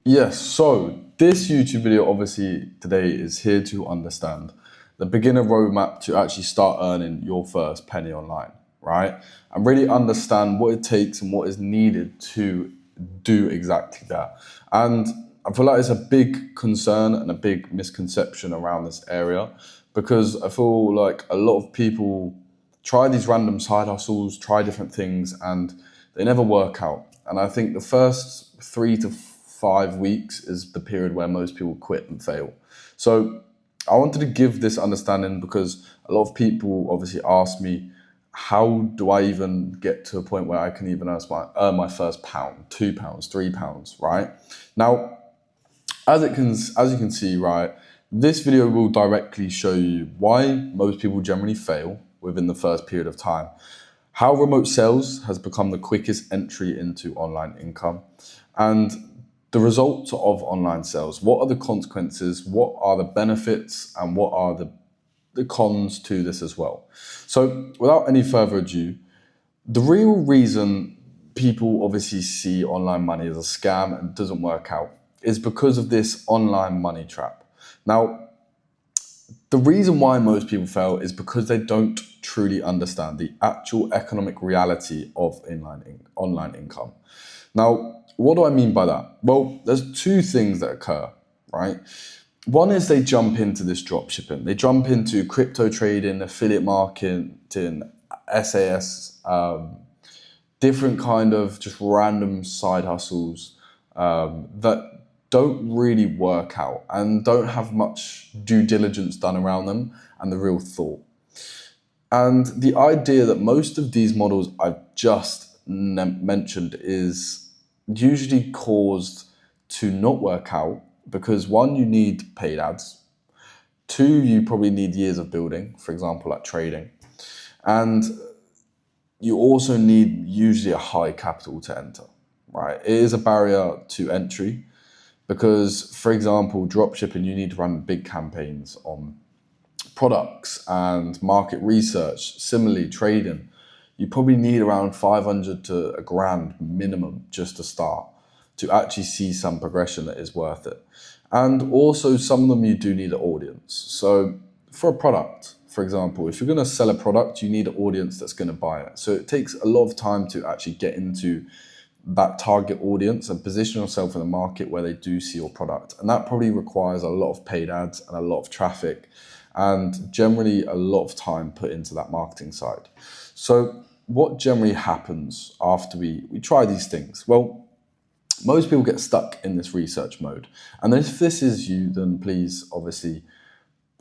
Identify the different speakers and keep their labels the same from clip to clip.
Speaker 1: Yes, so this YouTube video obviously today is here to understand the beginner roadmap to actually start earning your first penny online, right? And really understand what it takes and what is needed to do exactly that. And I feel like it's a big concern and a big misconception around this area because I feel like a lot of people try these random side hustles, try different things, and they never work out. And I think the first 3 to 5 weeks is the period where most people quit and fail. So I wanted to give this understanding because a lot of people obviously ask me, how do I even get to a point where I can even earn my first pound, £2, £3, right? Now, as you can see, right, this video will directly show you why most people generally fail within the first period of time, how remote sales has become the quickest entry into online income, and the results of online sales. What are the consequences? What are the benefits? And what are the cons to this as well? So without any further ado, the real reason people obviously see online money as a scam and doesn't work out is because of this online money trap. Now, the reason why most people fail is because they don't truly understand the actual economic reality of online income. Now, what do I mean by that? Well, there's two things that occur, right? One is they jump into this drop shipping. They jump into crypto trading, affiliate marketing, SAS, different kind of just random side hustles that don't really work out and don't have much due diligence done around them and the real thought. And the idea that most of these models I've just mentioned is usually caused to not work out because one, you need paid ads. Two, you probably need years of building, for example, like trading. And you also need usually a high capital to enter, right? It is a barrier to entry because, for example, dropshipping, you need to run big campaigns on products and market research. Similarly, trading, you probably need around 500 to a grand minimum just to start to actually see some progression that is worth it. And also, some of them you do need an audience. So, for a product, for example, if you're going to sell a product, you need an audience that's going to buy it. So, it takes a lot of time to actually get into that target audience and position yourself in the market where they do see your product. And that probably requires a lot of paid ads and a lot of traffic and generally a lot of time put into that marketing side. So what generally happens after we try these things? Well, most people get stuck in this research mode. And if this is you, then please obviously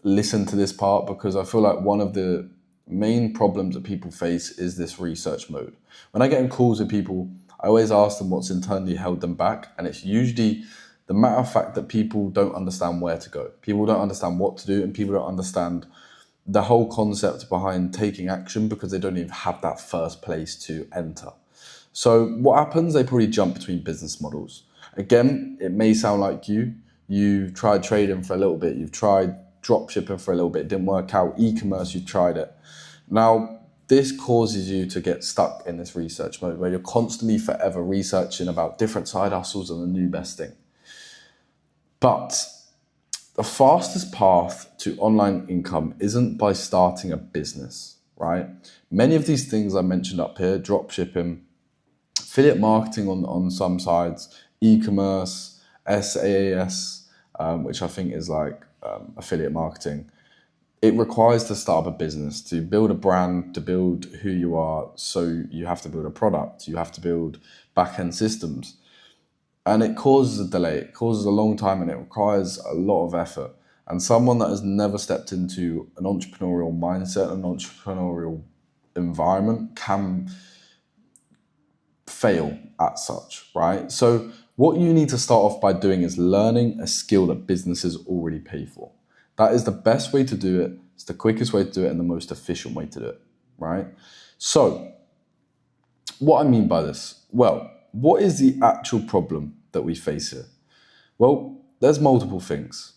Speaker 1: listen to this part because I feel like one of the main problems that people face is this research mode. When I get in calls with people, I always ask them what's internally held them back, and it's usually the matter of fact that people don't understand where to go. People don't understand what to do, and people don't understand the whole concept behind taking action because they don't even have that first place to enter. So what happens? They probably jump between business models. Again, it may sound like you've tried trading for a little bit, you've tried drop shipping for a little bit, it didn't work out, e-commerce, you tried it. Now, this causes you to get stuck in this research mode where you're constantly forever researching about different side hustles and the new best thing. But the fastest path to online income isn't by starting a business, right? Many of these things I mentioned up here, drop shipping, affiliate marketing on some sides, e-commerce, SaaS, which I think is like affiliate marketing. It requires to start up a business, to build a brand, to build who you are. So you have to build a product, you have to build back-end systems. And it causes a delay, it causes a long time, and it requires a lot of effort. And someone that has never stepped into an entrepreneurial mindset, an entrepreneurial environment can fail at such, right? So what you need to start off by doing is learning a skill that businesses already pay for. That is the best way to do it. It's the quickest way to do it and the most efficient way to do it, right? So what I mean by this? Well, what is the actual problem that we face here? Well, there's multiple things.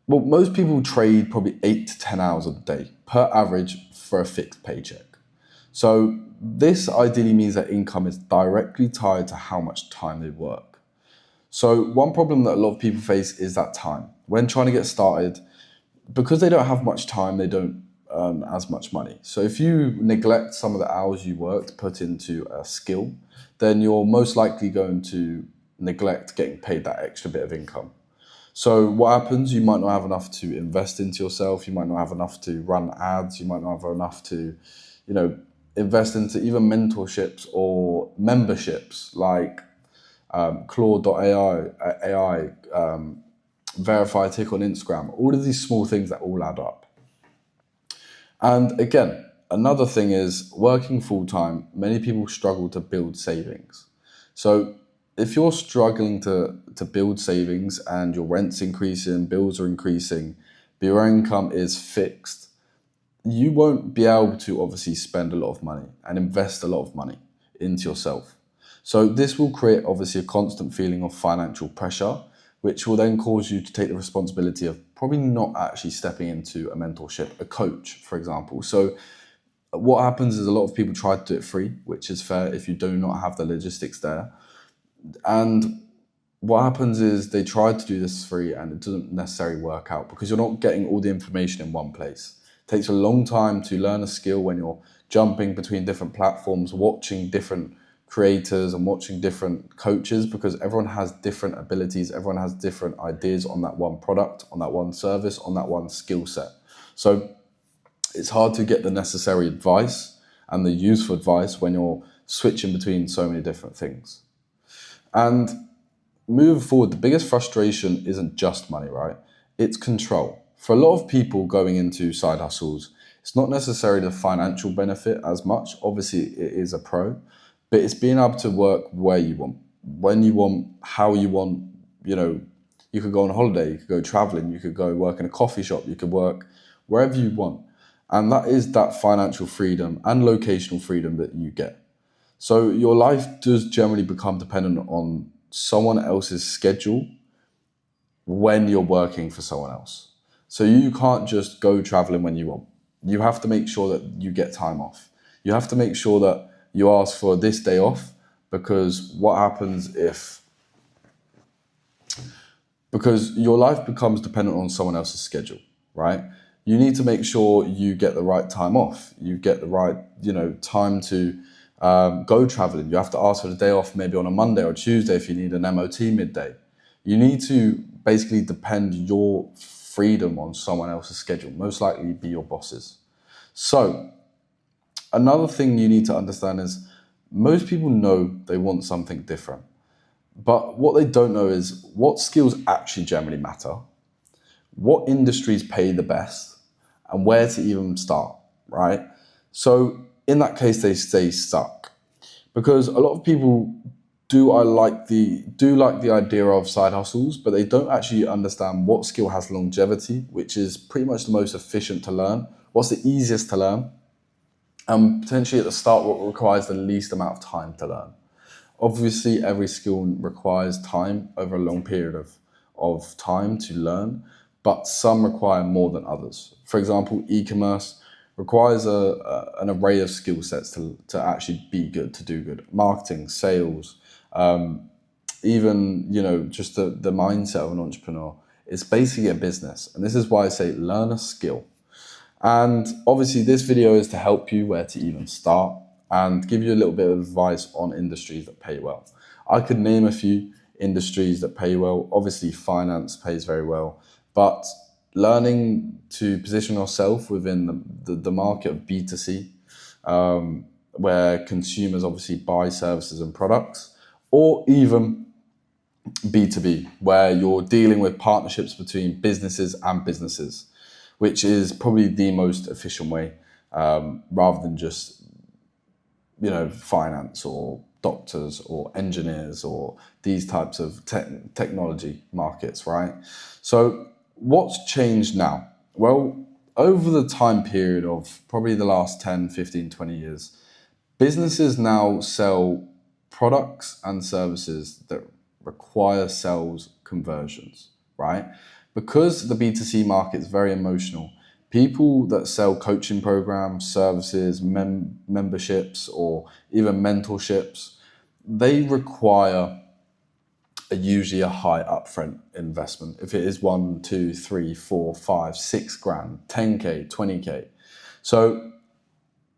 Speaker 1: Well, most people trade probably 8 to 10 hours a day per average for a fixed paycheck. So this ideally means that income is directly tied to how much time they work. So one problem that a lot of people face is that time. When trying to get started, because they don't have much time, they don't earn as much money. So if you neglect some of the hours you work to put into a skill, then you're most likely going to neglect getting paid that extra bit of income. So what happens? You might not have enough to invest into yourself. You might not have enough to run ads. You might not have enough to, invest into even mentorships or memberships like Claude.ai, Verify Tick on Instagram. All of these small things that all add up. And again, another thing is working full time. Many people struggle to build savings. So if you're struggling to build savings and your rent's increasing, bills are increasing, but your income is fixed, you won't be able to obviously spend a lot of money and invest a lot of money into yourself. So this will create obviously a constant feeling of financial pressure, which will then cause you to take the responsibility of probably not actually stepping into a mentorship, a coach, for example. So what happens is a lot of people try to do it free, which is fair if you do not have the logistics there. And what happens is they try to do this free and it doesn't necessarily work out because you're not getting all the information in one place. It takes a long time to learn a skill when you're jumping between different platforms, watching different creators and watching different coaches, because everyone has different abilities, everyone has different ideas on that one product, on that one service, on that one skill set. So it's hard to get the necessary advice and the useful advice when you're switching between so many different things. And moving forward, the biggest frustration isn't just money, right? It's control. For a lot of people going into side hustles, it's not necessarily the financial benefit as much. Obviously, it is a pro, but it's being able to work where you want, when you want, how you want. You could go on holiday, you could go traveling, you could go work in a coffee shop, you could work wherever you want. And that is that financial freedom and locational freedom that you get. So your life does generally become dependent on someone else's schedule when you're working for someone else. So you can't just go traveling when you want. You have to make sure that you get time off. You have to make sure that you ask for this day off, because what happens because your life becomes dependent on someone else's schedule, right? You need to make sure you get the right time off. You get the right, time to go traveling. You have to ask for the day off maybe on a Monday or Tuesday if you need an MOT midday. You need to basically depend your freedom on someone else's schedule, most likely be your boss's. So another thing you need to understand is most people know they want something different, but what they don't know is what skills actually generally matter, what industries pay the best, and where to even start, right? So in that case, they stay stuck because a lot of people do like the idea of side hustles, but they don't actually understand what skill has longevity, which is pretty much the most efficient to learn, what's the easiest to learn, and potentially at the start what requires the least amount of time to learn. Obviously, every skill requires time over a long period of time to learn, but some require more than others. For example, e-commerce requires an array of skill sets to actually be good, to do good. Marketing, sales, even, just the mindset of an entrepreneur. It's basically a business. And this is why I say learn a skill. And obviously this video is to help you where to even start and give you a little bit of advice on industries that pay well. I could name a few industries that pay well. Obviously finance pays very well, but learning to position yourself within the market of B2C, where consumers obviously buy services and products, or even B2B, where you're dealing with partnerships between businesses and businesses, which is probably the most efficient way, rather than just, finance or doctors or engineers or these types of technology markets, right? So what's changed now? Well, over the time period of probably the last 10, 15, 20 years, businesses now sell products and services that require sales conversions, right? Because the B2C market is very emotional, people that sell coaching programs, services, memberships, or even mentorships, they require are usually a high upfront investment. If it is 1, 2, 3, 4, 5, 6 grand, 10K, 20K. So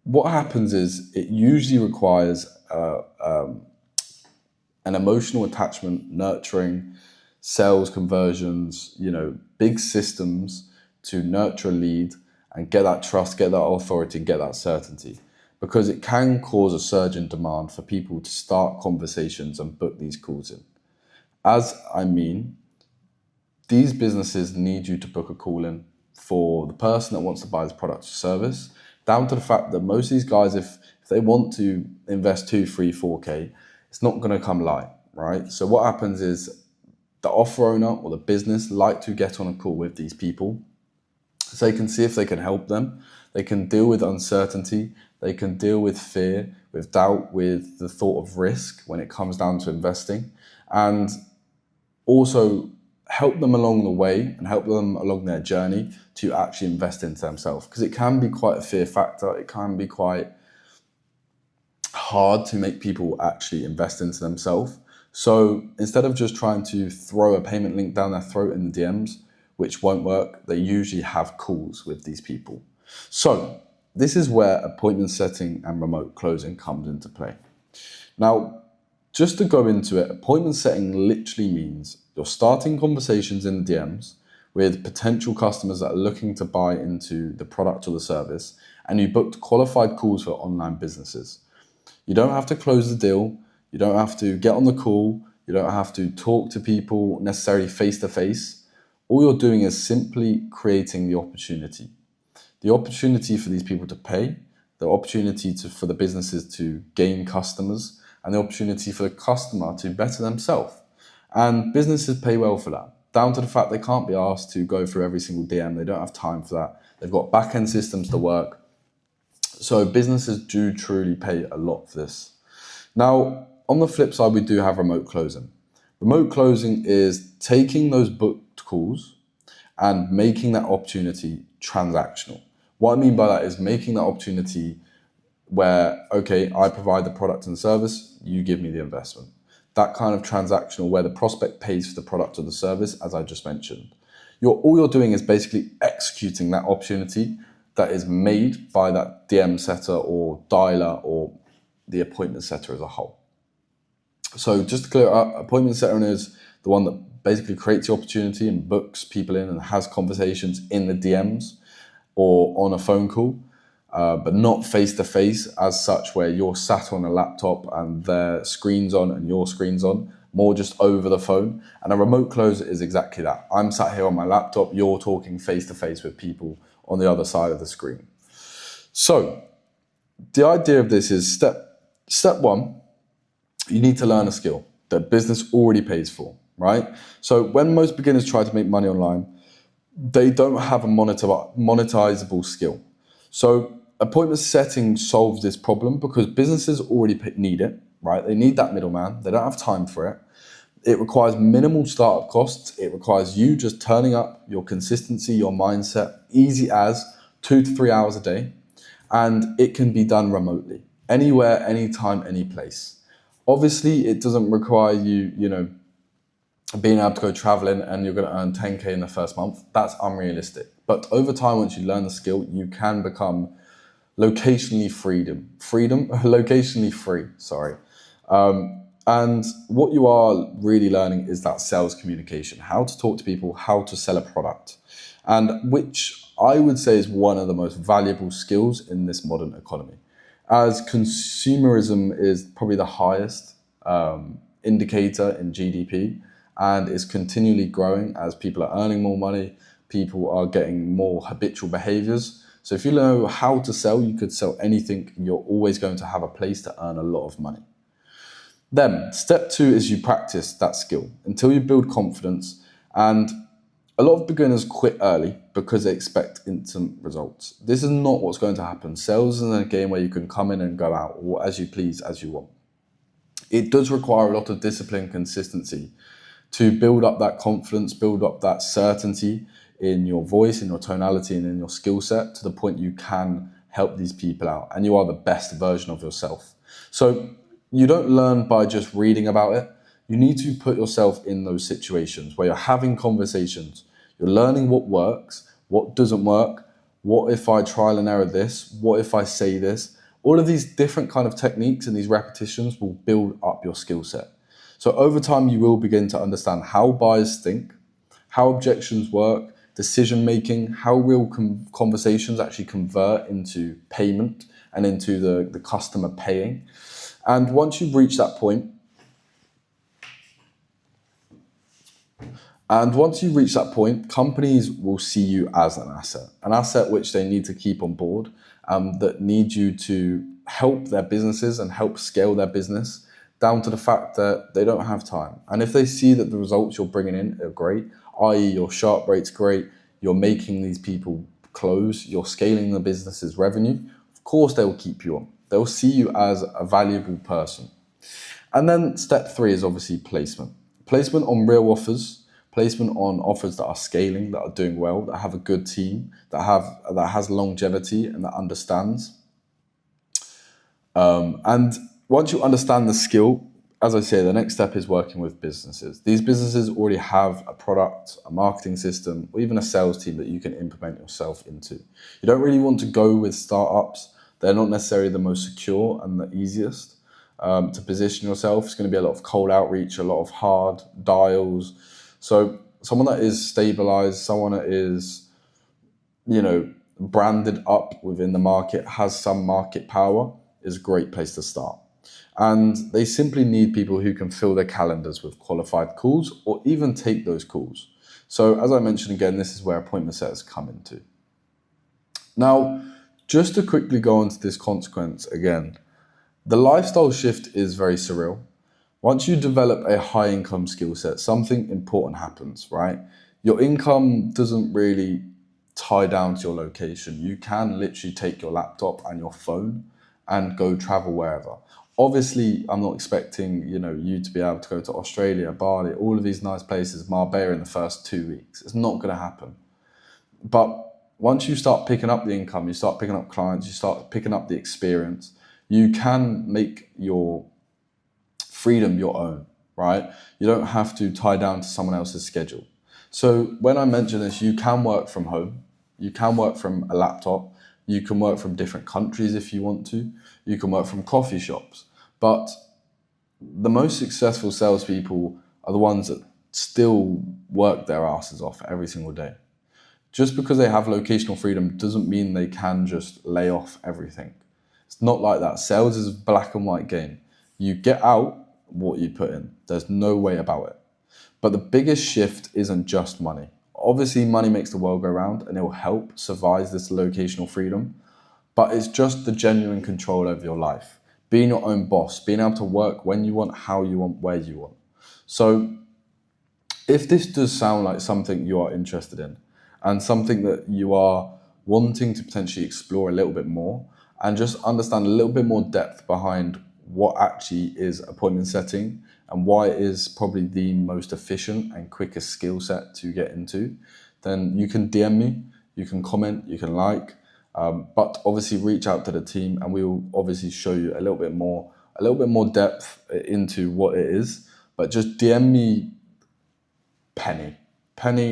Speaker 1: what happens is it usually requires an emotional attachment, nurturing, sales conversions, big systems to nurture a lead and get that trust, get that authority, get that certainty. Because it can cause a surge in demand for people to start conversations and book these calls in. These businesses need you to book a call in for the person that wants to buy this product or service, down to the fact that most of these guys, if they want to invest 2, 3, 4K, it's not going to come light, right? So what happens is the offer owner or the business like to get on a call with these people so they can see if they can help them. They can deal with uncertainty. They can deal with fear, with doubt, with the thought of risk when it comes down to investing, and also help them along the way and help them along their journey to actually invest into themselves. Because it can be quite a fear factor. It can be quite hard to make people actually invest into themselves. So instead of just trying to throw a payment link down their throat in the DMs, which won't work, they usually have calls with these people. So this is where appointment setting and remote closing comes into play. Now, just to go into it, appointment setting literally means you're starting conversations in the DMs with potential customers that are looking to buy into the product or the service, and you booked qualified calls for online businesses. You don't have to close the deal. You don't have to get on the call. You don't have to talk to people necessarily face to face. All you're doing is simply creating the opportunity. The opportunity for these people to pay, the opportunity for the businesses to gain customers, and the opportunity for the customer to better themselves. And businesses pay well for that, down to the fact they can't be asked to go through every single DM. They don't have time for that. They've got back-end systems to work. So businesses do truly pay a lot for this. Now, on the flip side, we do have remote closing. Remote closing is taking those booked calls and making that opportunity transactional. What I mean by that is making that opportunity where, okay, I provide the product and service, you give me the investment. That kind of transactional where the prospect pays for the product or the service, as I just mentioned. All you're doing is basically executing that opportunity that is made by that DM setter or dialer or the appointment setter as a whole. So just to clear up, appointment setter is the one that basically creates the opportunity and books people in and has conversations in the DMs or on a phone call, but not face-to-face as such where you're sat on a laptop and their screen's on and your screen's on, more just over the phone. And a remote close is exactly that. I'm sat here on my laptop, you're talking face-to-face with people on the other side of the screen. So the idea of this is step one, you need to learn a skill that business already pays for, right? So when most beginners try to make money online, they don't have a monetizable skill. So appointment setting solves this problem because businesses already need it, right? They need that middleman. They don't have time for it. It requires minimal startup costs. It requires you just turning up, your consistency, your mindset, easy as 2 to 3 hours a day. And it can be done remotely, anywhere, anytime, any place. Obviously, it doesn't require you, being able to go traveling and you're going to earn 10K in the first month. That's unrealistic. But over time, once you learn the skill, you can become locationally free, sorry. And what you are really learning is that sales communication, how to talk to people, how to sell a product, and which I would say is one of the most valuable skills in this modern economy. As consumerism is probably the highest indicator in GDP and is continually growing as people are earning more money, people are getting more habitual behaviors. So if you know how to sell, you could sell anything. You're always going to have a place to earn a lot of money. Then step 2 is you practice that skill until you build confidence. And a lot of beginners quit early because they expect instant results. This is not what's going to happen. Sales isn't a game where you can come in and go out or as you please, as you want. It does require a lot of discipline, consistency to build up that confidence, build up that certainty in your voice, in your tonality, and in your skill set to the point you can help these people out and you are the best version of yourself. So you don't learn by just reading about it. You need to put yourself in those situations where you're having conversations. You're learning what works, what doesn't work. What if I trial and error this? What if I say this? All of these different kind of techniques and these repetitions will build up your skill set. So over time, you will begin to understand how buyers think, how objections work, decision making, how real conversations actually convert into payment and into the customer paying. And once you've reached that point, companies will see you as an asset which they need to keep on board, that need you to help their businesses and help scale their business, down to the fact that they don't have time. And if they see that the results you're bringing in are great, i.e. your sharp rate's great, you're making these people close, you're scaling the business's revenue, of course they will keep you on. They'll see you as a valuable person. And then step 3 is obviously placement. Placement on real offers, placement on offers that are scaling, that are doing well, that have a good team, that has longevity and that understands. And once you understand the skill, as I say, the next step is working with businesses. These businesses already have a product, a marketing system, or even a sales team that you can implement yourself into. You don't really want to go with startups. They're not necessarily the most secure and the easiest to position yourself. It's going to be a lot of cold outreach, a lot of hard dials. So someone that is stabilized, someone that is, branded up within the market, has some market power, is a great place to start. And they simply need people who can fill their calendars with qualified calls or even take those calls. So as I mentioned again, this is where appointment setters come into. Now, just to quickly go on to this consequence again, the lifestyle shift is very surreal. Once you develop a high income skill set, something important happens, right? Your income doesn't really tie down to your location. You can literally take your laptop and your phone and go travel wherever. Obviously, I'm not expecting, you to be able to go to Australia, Bali, all of these nice places, Marbella in the first 2 weeks. It's not going to happen. But once you start picking up the income, you start picking up clients, you start picking up the experience, you can make your freedom your own, right? You don't have to tie down to someone else's schedule. So when I mention this, you can work from home, you can work from a laptop, you can work from different countries if you want to, you can work from coffee shops. But the most successful salespeople are the ones that still work their asses off every single day. Just because they have locational freedom doesn't mean they can just lay off everything. It's not like that. Sales is a black and white game. You get out what you put in. There's no way about it. But the biggest shift isn't just money. Obviously, money makes the world go round and it will help survive this locational freedom. But it's just the genuine control over your life. Being your own boss, being able to work when you want, how you want, where you want. So if this does sound like something you are interested in and something that you are wanting to potentially explore a little bit more and just understand a little bit more depth behind what actually is appointment setting and why it is probably the most efficient and quickest skill set to get into, then you can DM me, you can comment, you can like, but obviously reach out to the team and we will obviously show you a little bit more depth into what it is. But just DM me Penny,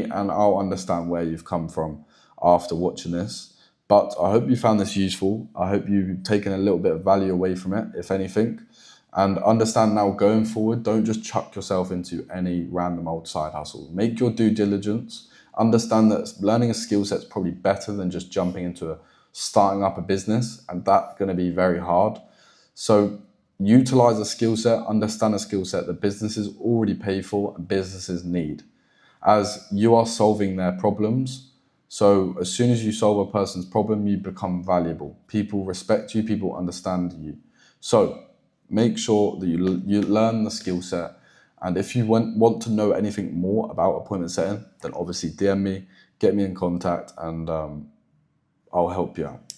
Speaker 1: and I'll understand where you've come from after watching this. But I hope you found this useful. I hope you've taken a little bit of value away from it, if anything. And understand now going forward, don't just chuck yourself into any random old side hustle. Make your due diligence. Understand that learning a skill set is probably better than just jumping into starting up a business, and that's going to be very hard. So utilize a skill set, understand a skill set that businesses already pay for and businesses need, as you are solving their problems. So as soon as you solve a person's problem, you become valuable. People respect you, people understand you. So make sure that you learn the skill set. And if you want to know anything more about appointment setting, then obviously DM me, get me in contact, and I'll help you out.